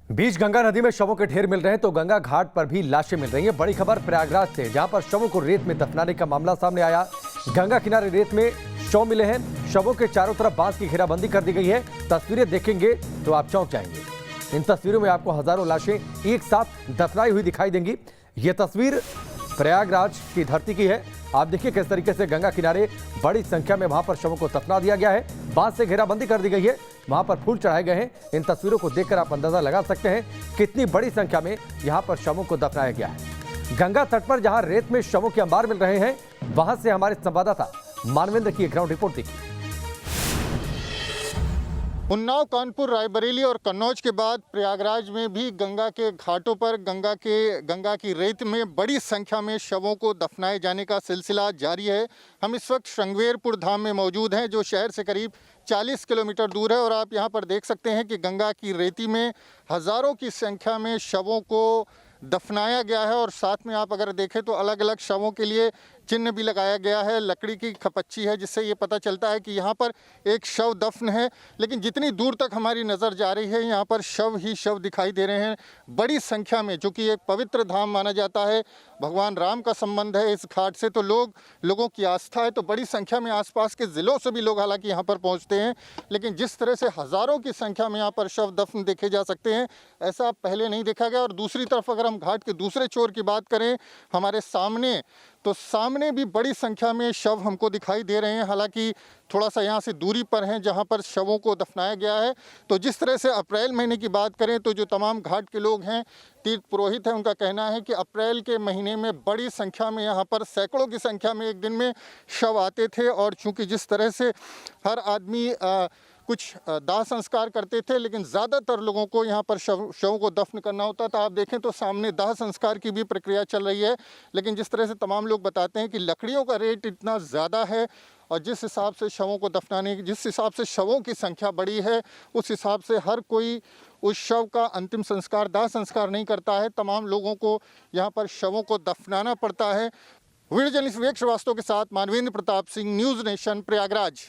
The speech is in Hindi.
बीच गंगा नदी में शवों के ढेर मिल रहे हैं तो गंगा घाट पर भी लाशें मिल रही हैं। बड़ी खबर प्रयागराज से, जहां पर शवों को रेत में दफनाने का मामला सामने आया। गंगा किनारे रेत में शव मिले हैं। शवों के चारों तरफ बांस की घेराबंदी कर दी गई है। तस्वीरें देखेंगे तो आप चौंक जाएंगे। इन तस्वीरों में आपको हजारों लाशें एक साथ दफनाई हुई दिखाई देंगी। ये तस्वीर प्रयागराज की धरती की है। आप देखिए किस तरीके से गंगा किनारे बड़ी संख्या में वहां पर शवों को दफना दिया गया है। बांस से घेराबंदी कर दी गई है। वहां पर फूल चढ़ाए गए हैं। इन तस्वीरों को देखकर आप अंदाजा लगा सकते हैं कितनी बड़ी संख्या में यहां पर शवों को दफनाया गया है। गंगा तट पर जहां रेत में शवों के अंबार मिल रहे हैं, वहां से हमारे संवाददाता मानवेंद्र की ग्राउंड रिपोर्ट देखिए। उन्नाव, कानपुर, रायबरेली और कन्नौज के बाद प्रयागराज में भी गंगा के घाटों पर गंगा की रेत में बड़ी संख्या में शवों को दफनाए जाने का सिलसिला जारी है। हम इस वक्त श्रृंगवेरपुर धाम में मौजूद हैं, जो शहर से करीब 40 किलोमीटर दूर है। और आप यहां पर देख सकते हैं कि गंगा की रेती में हज़ारों की संख्या में शवों को दफनाया गया है। और साथ में आप अगर देखें तो अलग अलग शवों के लिए चिन्ह भी लगाया गया है। लकड़ी की खपच्ची है, जिससे ये पता चलता है कि यहाँ पर एक शव दफन है। लेकिन जितनी दूर तक हमारी नज़र जा रही है, यहाँ पर शव ही शव दिखाई दे रहे हैं बड़ी संख्या में। जो कि एक पवित्र धाम माना जाता है, भगवान राम का संबंध है इस घाट से, तो लोगों की आस्था है। तो बड़ी संख्या में आसपास के ज़िलों से भी लोग हालांकि यहाँ पर पहुँचते हैं। लेकिन जिस तरह से हज़ारों की संख्या में यहाँ पर शव दफन देखे जा सकते हैं, ऐसा पहले नहीं देखा गया। और दूसरी तरफ अगर हम घाट के दूसरे छोर की बात करें, हमारे सामने, तो सामने भी बड़ी संख्या में शव हमको दिखाई दे रहे हैं। हालांकि थोड़ा सा यहाँ से दूरी पर हैं जहाँ पर शवों को दफनाया गया है। तो जिस तरह से अप्रैल महीने की बात करें तो जो तमाम घाट के लोग हैं, तीर्थ पुरोहित हैं, उनका कहना है कि अप्रैल के महीने में बड़ी संख्या में यहाँ पर सैकड़ों की संख्या में एक दिन में शव आते थे। और चूँकि जिस तरह से हर आदमी कुछ दाह संस्कार करते थे, लेकिन ज़्यादातर लोगों को यहाँ पर शवों को दफन करना होता था। आप देखें तो सामने दाह संस्कार की भी प्रक्रिया चल रही है। लेकिन जिस तरह से तमाम लोग बताते हैं कि लकड़ियों का रेट इतना ज़्यादा है, और जिस हिसाब से शवों को दफनाने की, जिस हिसाब से शवों की संख्या बड़ी है, उस हिसाब से हर कोई उस शव का अंतिम संस्कार, दाह संस्कार नहीं करता है। तमाम लोगों को यहाँ पर शवों को दफनाना पड़ता है। वीडियो जर्नलिस्ट विवेक श्रीवास्तव के साथ मानवेंद्र प्रताप सिंह, न्यूज़ नेशन, प्रयागराज।